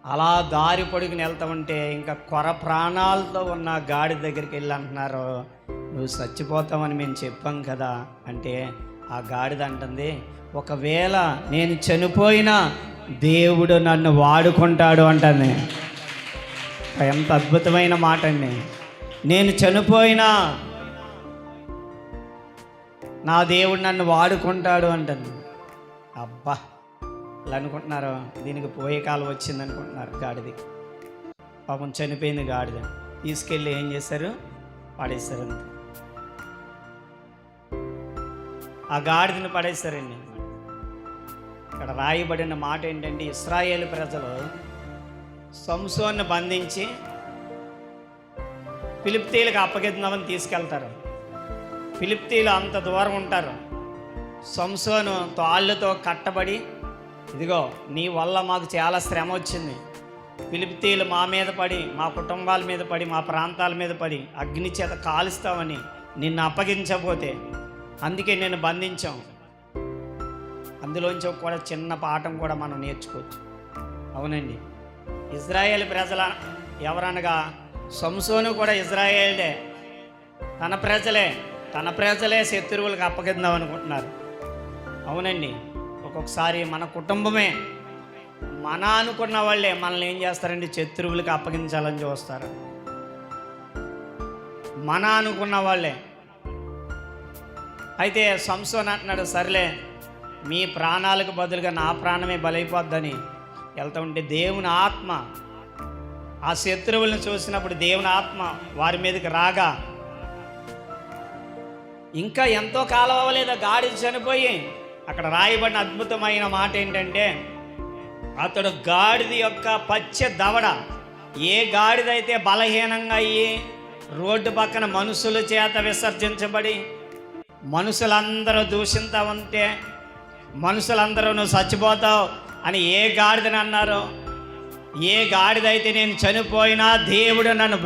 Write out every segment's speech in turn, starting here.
అలా దారి పొడుగుని వెళ్తా ఉంటే ఇంకా కొర ప్రాణాలతో ఉన్న గాడి దగ్గరికి వెళ్ళి అంటున్నారు, నువ్వు చచ్చిపోతావని మేము చెప్పాం కదా అంటే ఆ గాడిద అంటుంది, ఒకవేళ నేను చనిపోయినా దేవుడు నన్ను వాడుకుంటాడు అంటుంది. ఎంత అద్భుతమైన మాట అండి. నేను చనిపోయినా నా దేవుడు నన్ను వాడుకుంటాడు అంటుంది. అబ్బా, ఇలా అనుకుంటున్నారు, దీనికి పోయే కాలం వచ్చింది అనుకుంటున్నారు. గాడిది పాపం చనిపోయింది. గాడిద తీసుకెళ్ళి ఏం చేశారు, పడేశారు. అంతే, ఆ గాడిదని పడేశారండి. ఇక్కడ రాయబడిన మాట ఏంటంటే, ఇశ్రాయేలు ప్రజలు సంసోన్ని బంధించి ఫిలిష్తీయులకు అప్పగిద్దామని తీసుకెళ్తారు. ఫిలిష్తీయులు అంత దూరం ఉంటారు. సంసోను తాళ్ళతో కట్టబడి, ఇదిగో నీ వల్ల మాకు చాలా శ్రమ వచ్చింది, ఫిలిష్తీయులు మా మీద పడి, మా కుటుంబాల మీద పడి, మా ప్రాంతాల మీద పడి అగ్ని చేత కాలుస్తామని నిన్ను అప్పగించకపోతే అందుకే నేను బంధించాం. అందులోంచి కూడా చిన్న పాఠం కూడా మనం నేర్చుకోవచ్చు. అవునండి, ఇజ్రాయేల్ ప్రజల ఎవరనగా సంసోను కూడా ఇజ్రాయేలే, తన ప్రజలే శత్రువులకు అప్పగిద్దాం అనుకుంటున్నారు. అవునండి, ఒక్కొక్కసారి మన కుటుంబమే, మన అనుకున్న వాళ్ళే మనల్ని ఏం చేస్తారండి, శత్రువులకు అప్పగించాలని చూస్తారు. మన అనుకున్న వాళ్ళే. అయితే సంసోను అంటున్నాడు, సర్లే మీ ప్రాణాలకు బదులుగా నా ప్రాణమే బలైపోద్దని వెళ్తూ ఉంటే దేవుని ఆత్మ ఆ శత్రువులను చూసినప్పుడు దేవుని ఆత్మ వారి మీదకి రాగా ఇంకా ఎంతో కాలం అవ్వలేదు గాడిద చనిపోయి. అక్కడ రాయబడిన అద్భుతమైన మాట ఏంటంటే, అతడు గాడిద యొక్క పచ్చ దవడ, ఏ గాడిదైతే బలహీనంగా అయ్యి రోడ్డు పక్కన మనుషుల చేత విసర్జించబడి మనుషులందరూ దూషిస్తూ ఉంటే, మనుషులందరూ నువ్వు చచ్చిపోతావు అని ఏ గాడిదని అన్నారో, ఏ గాడిదైతే నేను చనిపోయినా దేవుడు నన్ను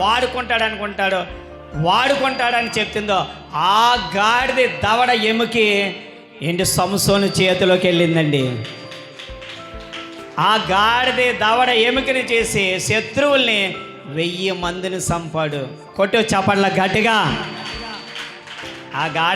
వాడుకుంటాడని చెప్తుందో, ఆ గాడిద దవడ ఎముకి ఏంటి సంసోను చేతిలోకి వెళ్ళిందండి. ఆ గాడిద దవడ ఎముకని చేసి శత్రువుల్ని 1000 మందిని చంపాడు. కొట్టు చప్పట్ల గట్టిగా. ఆ గాడి